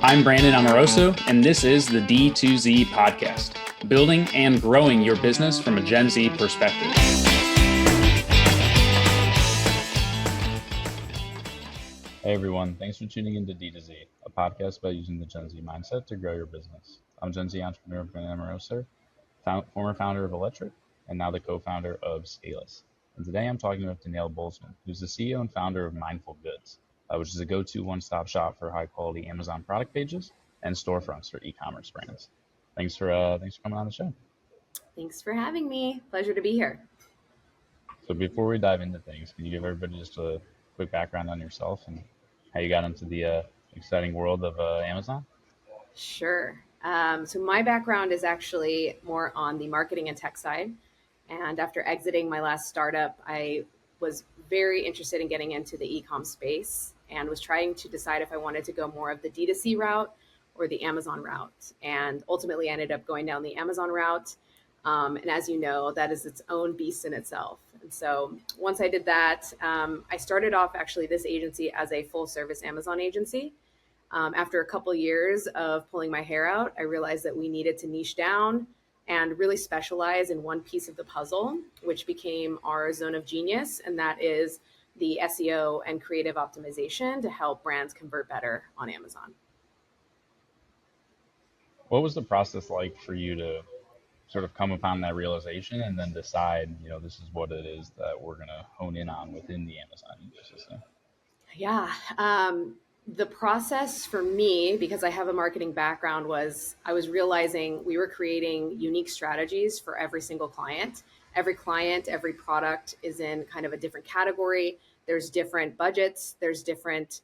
I'm Brandon Amoroso, and this is the D2Z podcast, building and growing your business from a Gen Z perspective. Hey everyone, thanks for tuning into D2Z, a podcast about using the Gen Z mindset to grow your business. I'm Gen Z entrepreneur Brandon Amoroso, former founder of Electric, and now the co-founder of Scaleless. And today I'm talking with Daniela Bolzmann, who's the CEO and founder of Mindful Goods, which is a go-to one-stop shop for high-quality Amazon product pages and storefronts for e-commerce brands. Thanks for coming on the show. Thanks for having me. Pleasure to be here. So before we dive into things, can you give everybody just a quick background on yourself and how you got into the exciting world of Amazon? Sure. So my background is actually more on the marketing and tech side. And after exiting my last startup, I was very interested in getting into the e-com space and was trying to decide if I wanted to go more of the D2C route or the Amazon route. And ultimately ended up going down the Amazon route. And as you know, that is its own beast in itself. And so once I did that, I started off actually this agency as a full service Amazon agency. After a couple years of pulling my hair out, I realized that we needed to niche down and really specialize in one piece of the puzzle, which became our zone of genius. And that is the SEO and creative optimization to help brands convert better on Amazon. What was the process like for you to sort of come upon that realization and then decide, this is what it is that we're going to hone in on within the Amazon ecosystem? Yeah. The process for me, because I have a marketing background, was I was realizing we were creating unique strategies for every single client. Every client, every product is in kind of a different category. There's different budgets. There's different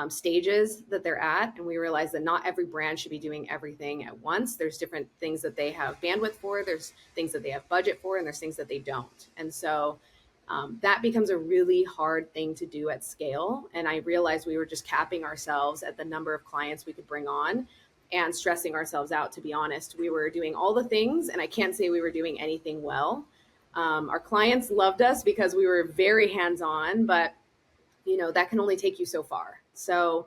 stages that they're at. And we realized that not every brand should be doing everything at once. There's different things that they have bandwidth for. There's things that they have budget for, and there's things that they don't. And so that becomes a really hard thing to do at scale. And I realized we were just capping ourselves at the number of clients we could bring on and stressing ourselves out, to be honest. We were doing all the things, and I can't say we were doing anything well. Our clients loved us because we were very hands-on, but that can only take you so far. So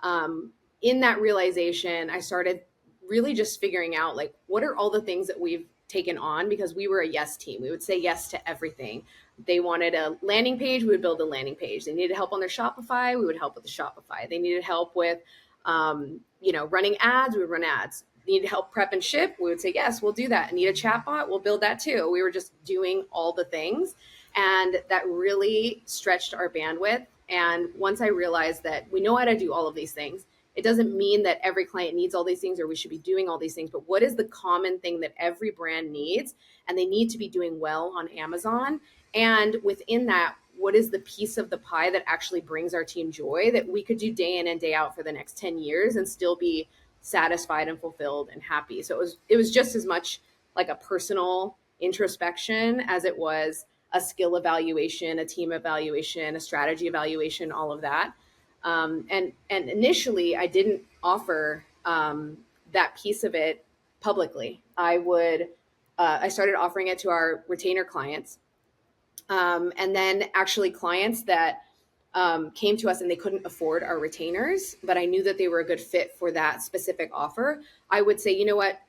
in that realization, I started really just figuring out, like, what are all the things that we've taken on? Because we were a yes team. We would say yes to everything. They wanted a landing page, we would build a landing page. They needed help on their Shopify, we would help with the Shopify. They needed help with, running ads, we would run ads. They needed help prep and ship, we would say, yes, we'll do that. Need a chatbot, we'll build that too. We were just doing all the things. And that really stretched our bandwidth. And once I realized that we know how to do all of these things, it doesn't mean that every client needs all these things or we should be doing all these things, but what is the common thing that every brand needs? And they need to be doing well on Amazon. And within that, what is the piece of the pie that actually brings our team joy that we could do day in and day out for the next 10 years and still be satisfied and fulfilled and happy? So it was just as much like a personal introspection as it was a skill evaluation, a team evaluation, a strategy evaluation, all of that. And initially, I didn't offer that piece of it publicly. I started offering it to our retainer clients. And then actually clients that came to us and they couldn't afford our retainers, but I knew that they were a good fit for that specific offer. I would say, you know what?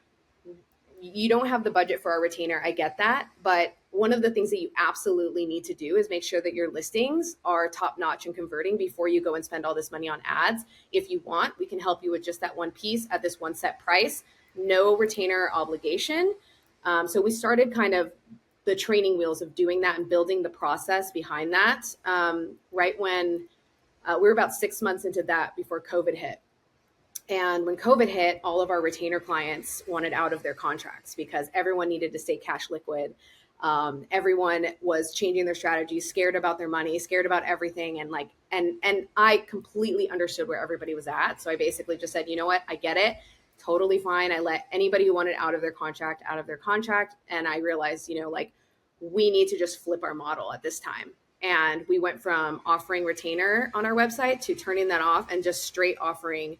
You don't have the budget for our retainer. I get that. But one of the things that you absolutely need to do is make sure that your listings are top notch and converting before you go and spend all this money on ads. If you want, we can help you with just that one piece at this one set price, no retainer obligation. So we started kind of the training wheels of doing that and building the process behind that right when we were about 6 months into that before COVID hit. And when COVID hit, all of our retainer clients wanted out of their contracts because everyone needed to stay cash liquid. Everyone was changing their strategies, scared about their money, scared about everything. And I completely understood where everybody was at. So I basically just said, you know what, I get it. Totally fine. I let anybody who wanted out of their contract. And I realized, we need to just flip our model at this time. And we went from offering retainer on our website to turning that off and just straight offering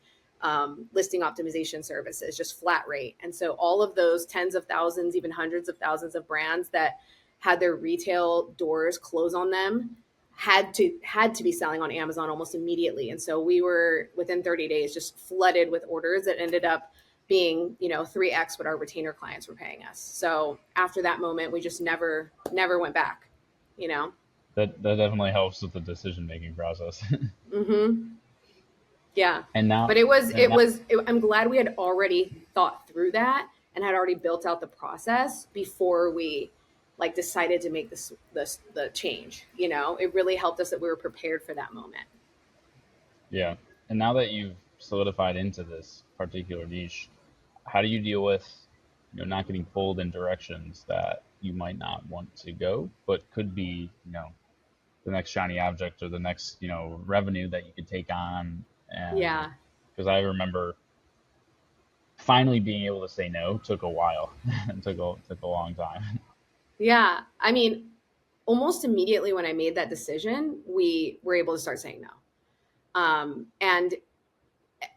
listing optimization services, just flat rate. And so all of those tens of thousands, even hundreds of thousands of brands that had their retail doors close on them had to be selling on Amazon almost immediately. And so we were within 30 days just flooded with orders that ended up being, 3x what our retainer clients were paying us. So after that moment, we just never went back, you know. That definitely helps with the decision making process. Mhm. Yeah. and But now, it and now, was I'm glad we had already thought through that and had already built out the process before we like decided to make this the change, you know. It really helped us that we were prepared for that moment. yeah, and now that you've solidified into this particular niche, how do you deal with, not getting pulled in directions that you might not want to go, but could be, the next shiny object or the next, revenue that you could take on? And Yeah. because I remember finally being able to say no took a while. It took a long time. Yeah. I mean, almost immediately when I made that decision, we were able to start saying no. And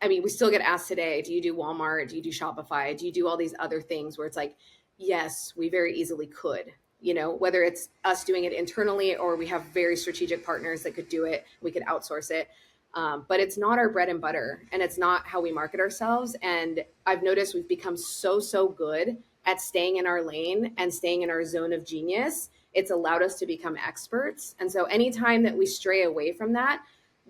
I mean, we still get asked today, do you do Walmart? Do you do Shopify? Do you do all these other things where it's like, yes, we very easily could, whether it's us doing it internally or we have very strategic partners that could do it, we could outsource it. But it's not our bread and butter and it's not how we market ourselves. And I've noticed we've become so good at staying in our lane and staying in our zone of genius. It's allowed us to become experts. And so anytime that we stray away from that,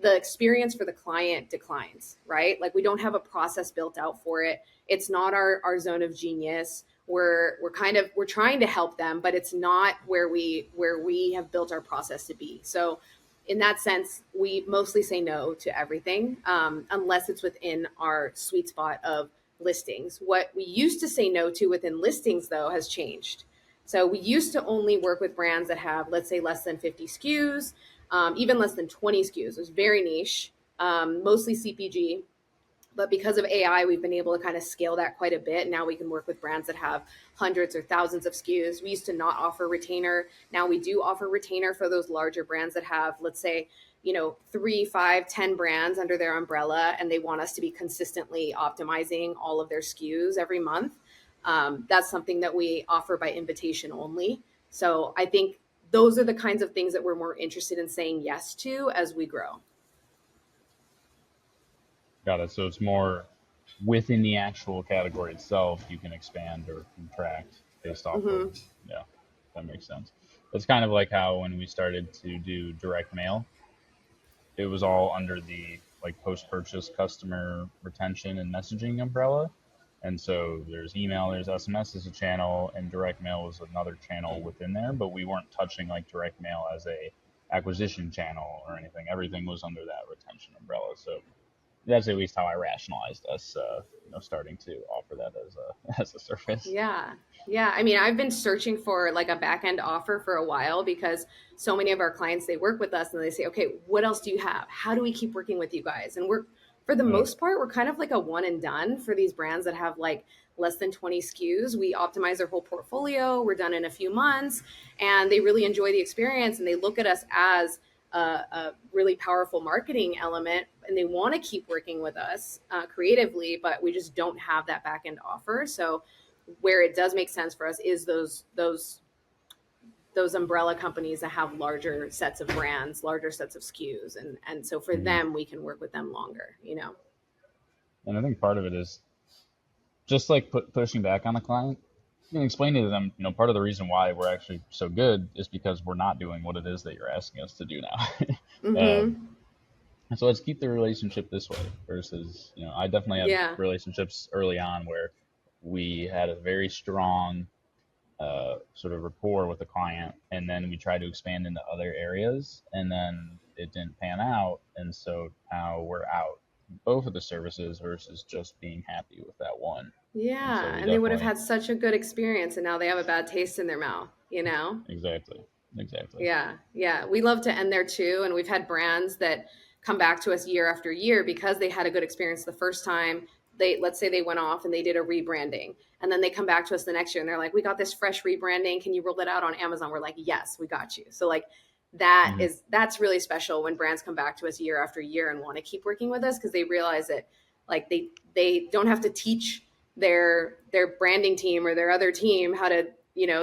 the experience for the client declines, right? Like we don't have a process built out for it. It's not our zone of genius. We're trying to help them, but it's not where we have built our process to be. So in that sense, we mostly say no to everything, unless it's within our sweet spot of listings. What we used to say no to within listings, though, has changed. So we used to only work with brands that have, let's say, less than 50 SKUs, even less than 20 SKUs. It was very niche, mostly CPG. But because of AI, we've been able to kind of scale that quite a bit. Now we can work with brands that have hundreds or thousands of SKUs. We used to not offer retainer. Now we do offer retainer for those larger brands that have, let's say, 3, 5, 10 brands under their umbrella, and they want us to be consistently optimizing all of their SKUs every month. That's something that we offer by invitation only. So I think those are the kinds of things that we're more interested in saying yes to as we grow. Got it. So it's more within the actual category itself, you can expand or contract based off of, Mm-hmm. yeah, that makes sense. It's kind of like how when we started to do direct mail, it was all under the like post-purchase customer retention and messaging umbrella. And so there's email, there's SMS as a channel, and direct mail was another channel within there, but we weren't touching like direct mail as a acquisition channel or anything. Everything was under that retention umbrella. So that's at least how I rationalized us, starting to offer that as a as a service. Yeah. Yeah. I mean, I've been searching for like a back end offer for a while because so many of our clients, they work with us and they say, okay, what else do you have? How do we keep working with you guys? And for the Yeah. most part, we're kind of like a one and done for these brands that have like less than 20 SKUs. We optimize their whole portfolio. We're done in a few months and they really enjoy the experience and they look at us as a really powerful marketing element and they want to keep working with us creatively, but we just don't have that back end offer. So where it does make sense for us is those umbrella companies that have larger sets of brands, larger sets of SKUs, and so for Mhm. them we can work with them longer. And I think part of it is just like pushing back on the client and explaining to them, part of the reason why we're actually so good is because we're not doing what it is that you're asking us to do now. Mm-hmm. So let's keep the relationship this way versus, I definitely had Yeah. relationships early on where we had a very strong sort of rapport with the client, and then we tried to expand into other areas, and then it didn't pan out, and so now we're out both of the services versus just being happy with that one. And so Yeah, we and they would have definitely, had such a good experience and now they have a bad taste in their mouth. exactly, exactly. Yeah, yeah. We love to end there too. And we've had brands that come back to us year after year because they had a good experience the first time. Let's say they went off and they did a rebranding. And then they come back to us the next year and they're like, we got this fresh rebranding. Can you roll it out on Amazon? We're like, yes, we got you. So like Hmm. that's really special when brands come back to us year after year and want to keep working with us because they realize that like they don't have to teach their branding team or their other team how to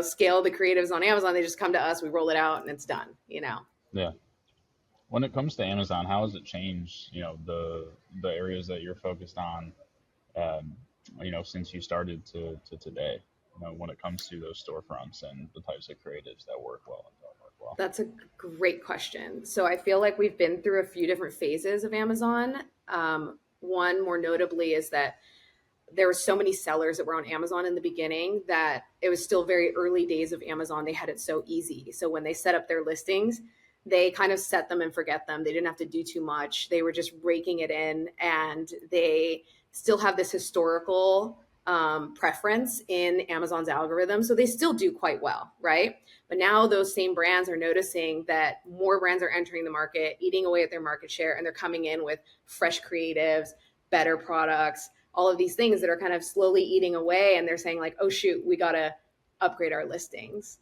scale the creatives on Amazon. They just come to us, we roll it out, and it's done. Yeah. When it comes to Amazon, how has it changed, the areas that you're focused on, um, since you started to today, when it comes to those storefronts and the types of creatives that work well and don't work well? That's a great question. So I feel like we've been through a few different phases of Amazon. One more notably is that there were so many sellers that were on Amazon in the beginning that it was still very early days of Amazon. They had it so easy. So when they set up their listings, they kind of set them and forget them. They didn't have to do too much. They were just raking it in, and they still have this historical preference in Amazon's algorithm. So they still do quite well, right? But now those same brands are noticing that more brands are entering the market, eating away at their market share, and they're coming in with fresh creatives, better products, all of these things that are kind of slowly eating away. And they're saying, like, oh, shoot, we got to upgrade our listings.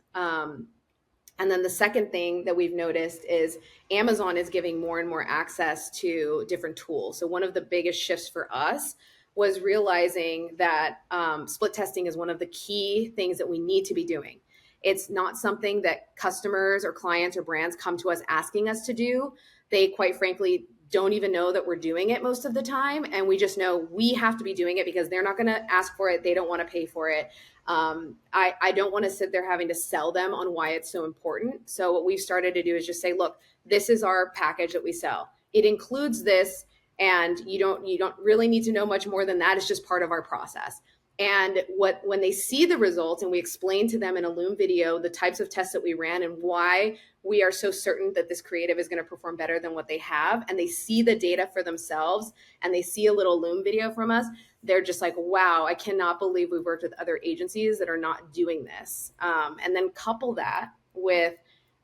And then the second thing that we've noticed is Amazon is giving more and more access to different tools. So one of the biggest shifts for us was realizing that split testing is one of the key things that we need to be doing. It's not something that customers or clients or brands come to us asking us to do. They, quite frankly, don't even know that we're doing it most of the time. And we just know we have to be doing it because they're not going to ask for it. They don't want to pay for it. I don't want to sit there having to sell them on why it's so important. So what we've started to do is just say, look, this is our package that we sell. It includes this, and you don't really need to know much more than that. It's just part of our process. And when they see the results and we explain to them in a Loom video the types of tests that we ran and why we are so certain that this creative is going to perform better than what they have, and they see the data for themselves and they see a little Loom video from us, they're just like, wow, I cannot believe we've worked with other agencies that are not doing this. And then couple that with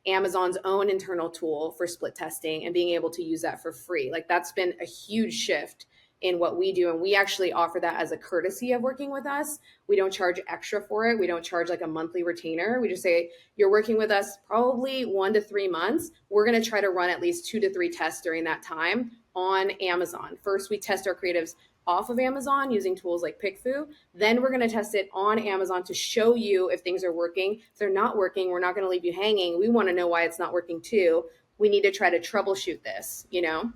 Amazon's own internal tool for split testing and being able to use that for free. Like, that's been a huge shift in what we do. And we actually offer that as a courtesy of working with us. We don't charge extra for it. We don't charge like a monthly retainer. We just say, you're working with us probably 1 to 3 months. We're going to try to run at least 2 to 3 tests during that time on Amazon. First, we test our creatives off of Amazon using tools like PickFu. Then we're going to test it on Amazon to show you if things are working. If they're not working, we're not going to leave you hanging. We want to know why it's not working too. We need to try to troubleshoot this, you know?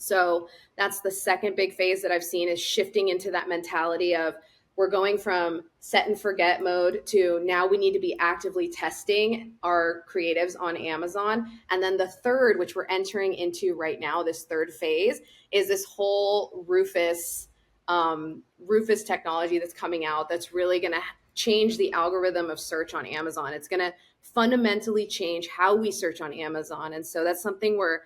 So that's the second big phase that I've seen, is shifting into that mentality of, we're going from set and forget mode to now we need to be actively testing our creatives on Amazon. And then the third, which we're entering into right now, this third phase, is this whole Rufus technology that's coming out that's really going to change the algorithm of search on Amazon. It's going to fundamentally change how we search on Amazon. And so that's something we're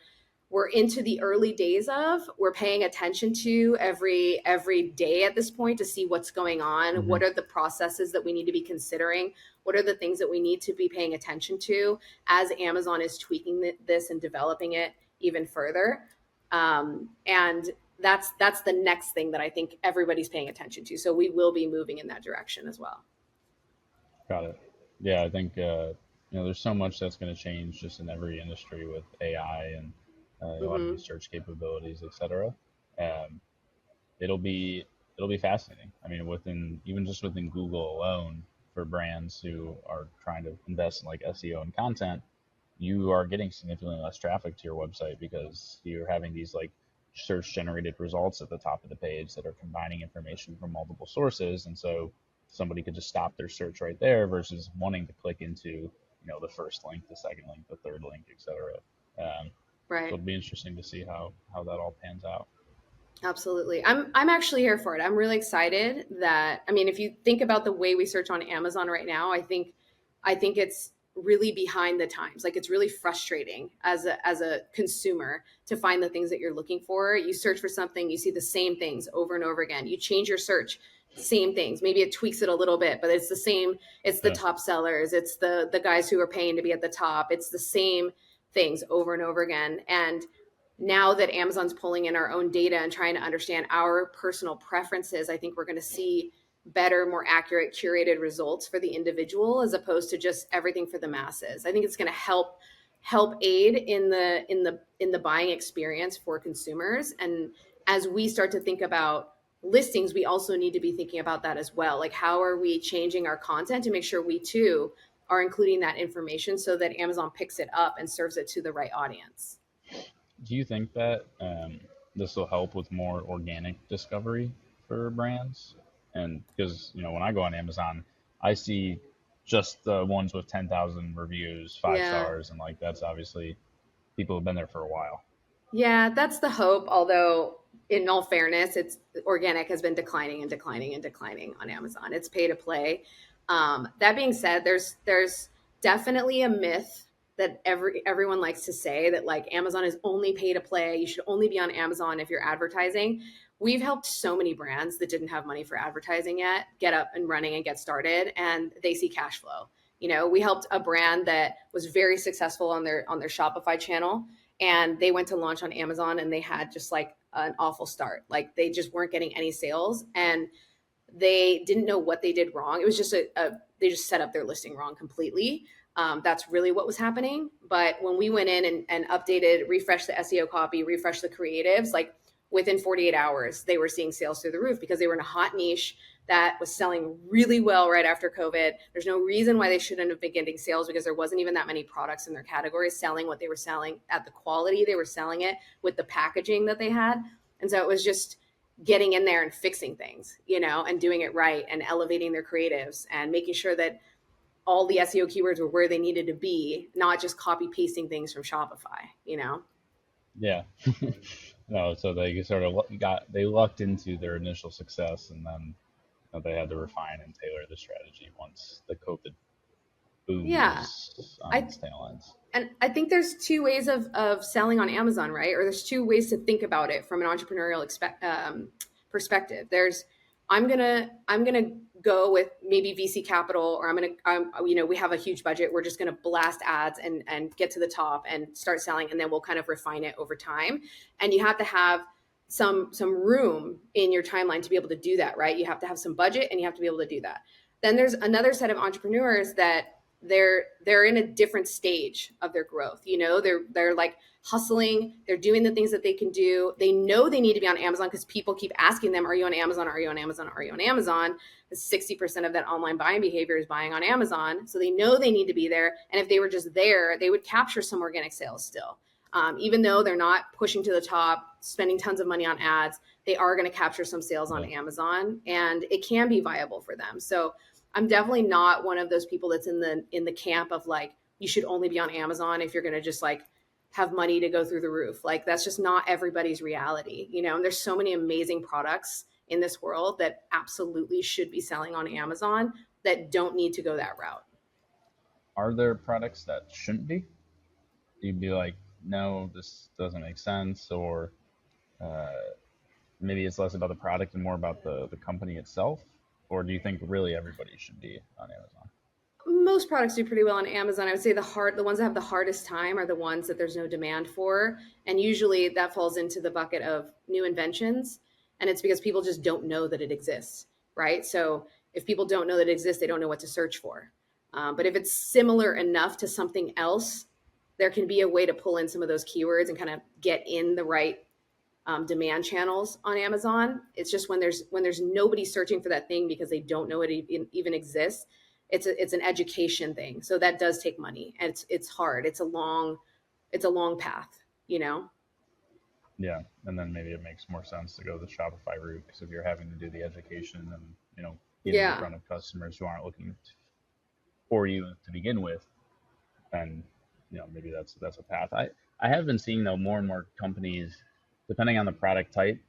into the early days of. We're paying attention to every day at this point to see what's going on. Mm-hmm. What are the processes that we need to be considering? What are the things that we need to be paying attention to as Amazon is tweaking this and developing it even further? And that's the next thing that I think everybody's paying attention to. So we will be moving in that direction as well. Got it. Yeah, I think there's so much that's going to change just in every industry with AI and a lot of Mm-hmm. these search capabilities, etc. Um, it'll be fascinating. I mean, within Google alone, for brands who are trying to invest in like SEO and content, you are getting significantly less traffic to your website because you're having these like search generated results at the top of the page that are combining information from multiple sources, and so somebody could just stop their search right there versus wanting to click into the first link, the second link, the third link, etc. Um, so Right. it'll be interesting to see how that all pans out. Absolutely. I'm actually here for it. I'm really excited that, I mean, if you think about the way we search on Amazon right now, I think it's really behind the times. Like, it's really frustrating as a consumer to find the things that you're looking for. You search for something, you see the same things over and over again. You change your search, same things. Maybe it tweaks it a little bit, but it's the same. It's the Yeah. top sellers, it's the guys who are paying to be at the top. It's the same things over and over again. And now that Amazon's pulling in our own data and trying to understand our personal preferences, I think we're going to see better, more accurate, curated results for the individual as opposed to just everything for the masses. I think it's going to help aid in the buying experience for consumers. And as we start to think about listings, we also need to be thinking about that as well. Like, how are we changing our content to make sure we too are including that information so that Amazon picks it up and serves it to the right audience? Do you think that this will help with more organic discovery for brands? And because, when I go on Amazon, I see just the ones with 10,000 reviews, five Yeah. stars, and like that's obviously people who've been there for a while. Yeah, that's the hope. Although, in all fairness, it's organic has been declining and declining and declining on Amazon. It's pay to play. That being said, there's definitely a myth that everyone likes to say that like Amazon is only pay to play. You should only be on Amazon if you're advertising. We've helped so many brands that didn't have money for advertising yet get up and running and get started, and they see cash flow. We helped a brand that was very successful on their Shopify channel, and they went to launch on Amazon and they had just like an awful start. Like they just weren't getting any sales and they didn't know what they did wrong. It was just they just set up their listing wrong completely. That's really what was happening. But when we went in and updated, refreshed the SEO copy, refreshed the creatives, like within 48 hours, they were seeing sales through the roof because they were in a hot niche that was selling really well right after COVID. There's no reason why they shouldn't have been getting sales because there wasn't even that many products in their category selling what they were selling at the quality they were selling it with the packaging that they had. And so it was just getting in there and fixing things, and doing it right and elevating their creatives and making sure that all the SEO keywords were where they needed to be, not just copy pasting things from Shopify. Yeah. No, so they sort of they lucked into their initial success, and then they had to refine and tailor the strategy once the COVID boom Yeah. was on I its tail ends. And I think there's two ways of selling on Amazon, right? Or there's two ways to think about it from an entrepreneurial perspective. There's I'm gonna go with maybe VC capital, or we have a huge budget. We're just gonna blast ads and get to the top and start selling, and then we'll kind of refine it over time. And you have to have some room in your timeline to be able to do that, right? You have to have some budget, and you have to be able to do that. Then there's another set of entrepreneurs that they're in a different stage of their growth. They're like hustling, they're doing the things that they can do. They know they need to be on Amazon because people keep asking them, are you on Amazon, are you on Amazon, are you on Amazon? 60% of that online buying behavior is buying on Amazon, so they know they need to be there. And if they were just there, they would capture some organic sales still. Even though they're not pushing to the top, spending tons of money on ads, they are going to capture some sales on Yeah. Amazon, and it can be viable for them. So I'm definitely not one of those people that's in the camp of like you should only be on Amazon if you're going to just like have money to go through the roof. Like that's just not everybody's reality. And there's so many amazing products in this world that absolutely should be selling on Amazon that don't need to go that route. Are there products that shouldn't be? You'd be like, no, this doesn't make sense, or uh, maybe it's less about the product and more about the company itself? Or do you think really everybody should be on Amazon? Most products do pretty well on Amazon. I would say the ones that have the hardest time are the ones that there's no demand for, and usually that falls into the bucket of new inventions, and it's because people just don't know that it exists, right? So if people don't know that it exists, they don't know what to search for. But if it's similar enough to something else, there can be a way to pull in some of those keywords and kind of get in the right demand channels on Amazon. It's just when there's nobody searching for that thing because they don't know it even exists. It's an education thing, so that does take money, and it's hard. It's a long path. Yeah, and then maybe it makes more sense to go the Shopify route because if you're having to do the education and getting in Yeah, front of customers who aren't looking for you to begin with, then maybe that's a path. I have been seeing though more and more companies, depending on the product type,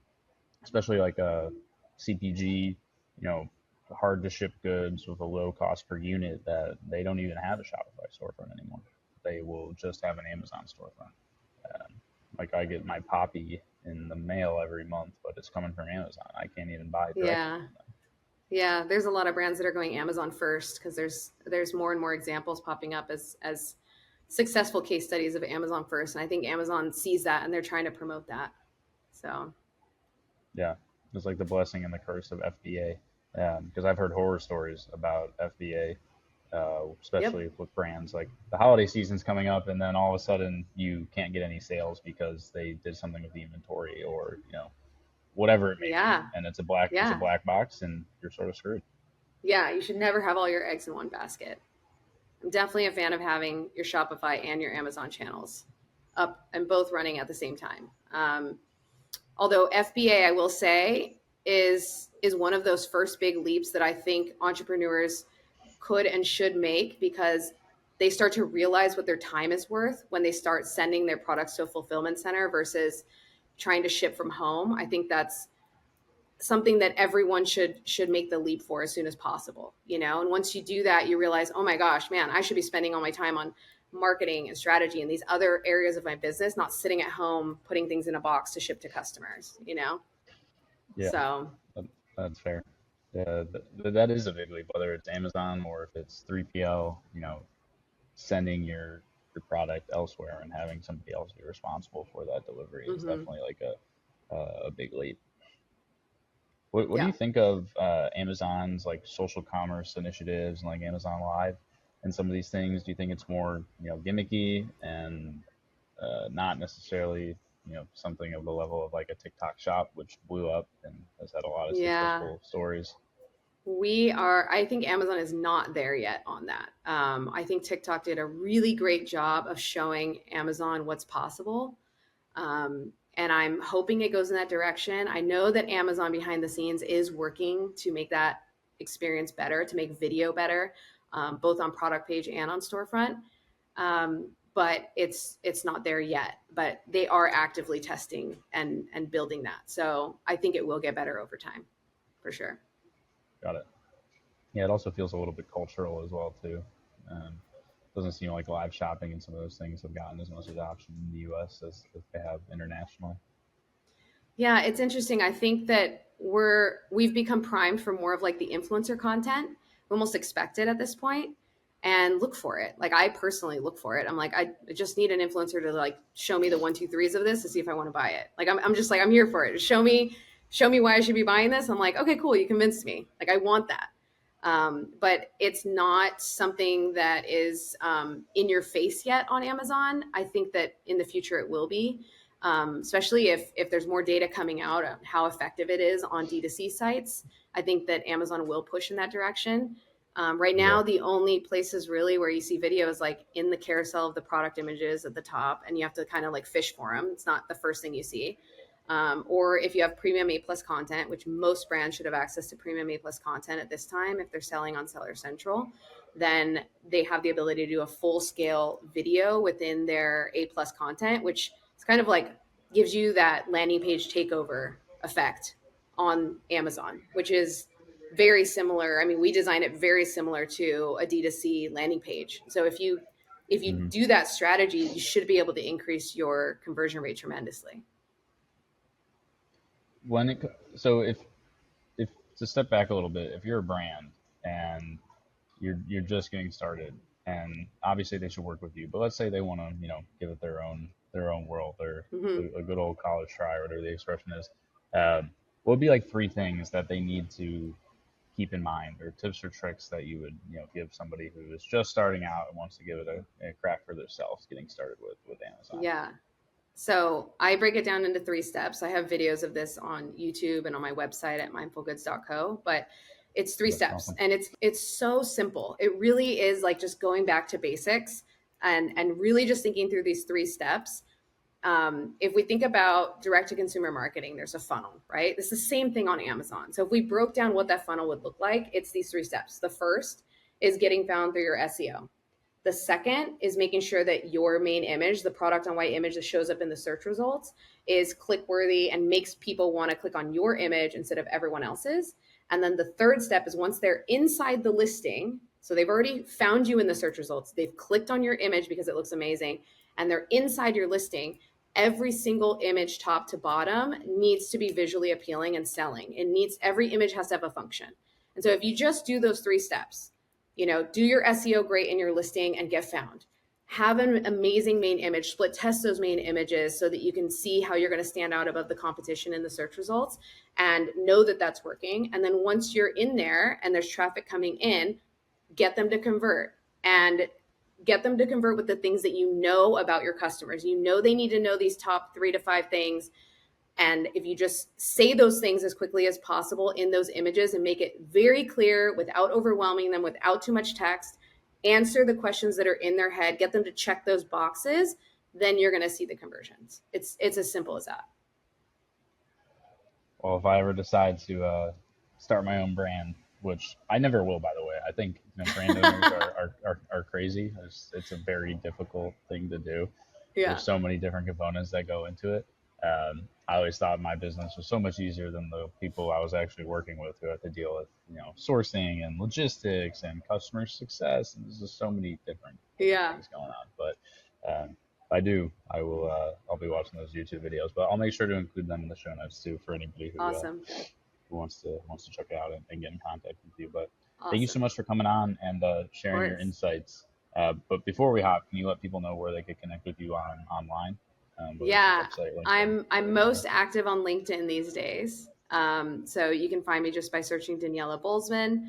especially like a CPG, you know, hard to ship goods with a low cost per unit, that they don't even have a Shopify storefront anymore. They will just have an Amazon storefront. Um, like I get my poppy in the mail every month, but it's coming from Amazon. I can't even buy directly yeah, from them. yeah. There's a lot of brands that are going Amazon first because there's more and more examples popping up as successful case studies of Amazon first, and I think Amazon sees that and they're trying to promote that. So Yeah, it's like the blessing and the curse of FBA. Because I've heard horror stories about FBA, yep, especially with brands like the holiday season's coming up, and then all of a sudden you can't get any sales because they did something with the inventory, or whatever it may be, yeah, and it's a yeah, black box, and you're sort of screwed. yeah. You should never have all your eggs in one basket. I'm definitely a fan of having your Shopify and your Amazon channels. up and both running at the same time. Although FBA, I will say, is one of those first big leaps that I think entrepreneurs could and should make, because they start to realize what their time is worth when they start sending their products to a fulfillment center versus trying to ship from home. I think that's something that everyone should make the leap for as soon as possible, you know. And once you do that, you realize, oh my gosh, man, I should be spending all my time on marketing and strategy and these other areas of my business, not sitting at home putting things in a box to ship to customers, you know. Yeah, So that, that's fair. Yeah, that is a big leap, whether it's Amazon or if it's 3PL, sending your product elsewhere and having somebody else be responsible for that delivery is mhm. definitely like a big leap. What do Yeah. you think of Amazon's like social commerce initiatives and like Amazon Live and some of these things? Do you think it's more, gimmicky and not necessarily, something of the level of like a TikTok shop, which blew up and has had a lot of Yeah. successful stories? I think Amazon is not there yet on that. I think TikTok did a really great job of showing Amazon what's possible. And I'm hoping it goes in that direction. I know that Amazon behind the scenes is working to make that experience better, to make video better, both on product page and on storefront. But it's not there yet. But they are actively testing and building that. So I think it will get better over time, for sure. Got it. Yeah, it also feels a little bit cultural as well too. Um, doesn't seem like live shopping and some of those things have gotten as much adoption in the U.S. as they have internationally. Yeah, it's interesting. I think that we've become primed for more of like the influencer content. We almost expect it at this point and look for it. Like I personally look for it. I'm like, I just need an influencer to like show me the one, two, threes of this to see if I want to buy it. Like I'm just like, I'm here for it. Show me why I should be buying this. I'm like, okay, cool. You convinced me. Like I want that. But it's not something that is in your face yet on Amazon. I think that in the future it will be, especially if there's more data coming out on how effective it is on D2C sites. I think that Amazon will push in that direction. Right Yeah. now, the only places really where you see video is like in the carousel of the product images at the top, and you have to kind of like fish for them. It's not the first thing you see. Or if you have premium A plus content, which most brands should have access to premium A plus content at this time if they're selling on Seller Central, then they have the ability to do a full scale video within their A plus content, which is kind of like gives you that landing page takeover effect on Amazon, which is very similar. I mean, we design it very similar to a D2C landing page. So if you hmm do that strategy, you should be able to increase your conversion rate tremendously. When it so if to step back a little bit, if you're a brand and you're just getting started, and obviously they should work with you, but let's say they want to give it their own world or Mm-hmm. a good old college try or whatever the expression is. What would be like three things that they need to keep in mind, or tips or tricks that you would give somebody who is just starting out and wants to give it a crack for themselves, getting started with Amazon? Yeah. So I break it down into three steps. I have videos of this on YouTube and on my website at mindfulgoods.co, but it's three That's steps awesome. and it's so simple. It really is like just going back to basics and really just thinking through these three steps. If we think about direct to consumer marketing, there's a funnel, right? It's the same thing on Amazon. So if we broke down what that funnel would look like, it's these three steps. The first is getting found through your SEO. The second is making sure that your main image, the product on white image that shows up in the search results, is click worthy and makes people want to click on your image instead of everyone else's. And then the third step is once they're inside the listing, so they've already found you in the search results, they've clicked on your image because it looks amazing, and they're inside your listing. Every single image, top to bottom, needs to be visually appealing and selling. Every image has to have a function. And so if you just do those three steps, do your SEO great in your listing and get found. Have an amazing main image, split test those main images so that you can see how you're going to stand out above the competition in the search results and know that that's working. And then once you're in there and there's traffic coming in, get them to convert and get them to convert with the things that you know about your customers. You know they need to know these top 3 to 5 things, and if you just say those things as quickly as possible in those images and make it very clear without overwhelming them, without too much text, answer the questions that are in their head, get them to check those boxes, then you're going to see the conversions. It's as simple as that. Well, if I ever decide to start my own brand, which I never will, by the way, I think brand owners are crazy. It's a very difficult thing to do. Yeah. There's so many different components that go into it. I always thought my business was so much easier than the people I was actually working with who had to deal with, sourcing and logistics and customer success. And there's just so many different Yeah. things going on. But if I do, I'll be watching those YouTube videos. But I'll make sure to include them in the show notes too for anybody Awesome. who wants to check it out and get in contact with you. But thank you so Awesome. much for coming on and Of sharing your course. insights. But before we hop, can you let people know where they could connect with you online? Whether it's your Yeah, website, LinkedIn, I'm whatever you most want. active on LinkedIn these days. So you can find me just by searching Daniela Bolzmann,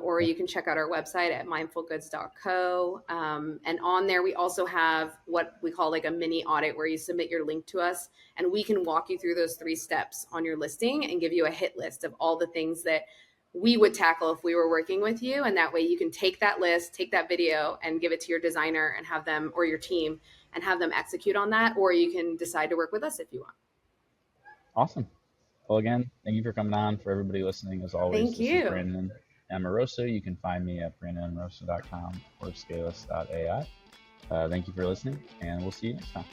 or Yeah. you can check out our website at mindfulgoods.co. And on there, we also have what we call like a mini audit where you submit your link to us, and we can walk you through those 3 steps on your listing and give you a hit list of all the things that we would tackle if we were working with you. And that way you can take that list, take that video, and give it to your designer and have them, or your team, and have them execute on that, or you can decide to work with us if you want. Awesome. Well, again, thank you for coming on. For everybody listening, as always, Thank this is you. Brandon Amoroso. You can find me at brandonamoroso.com or scalus.ai. Thank you for listening, and we'll see you next time.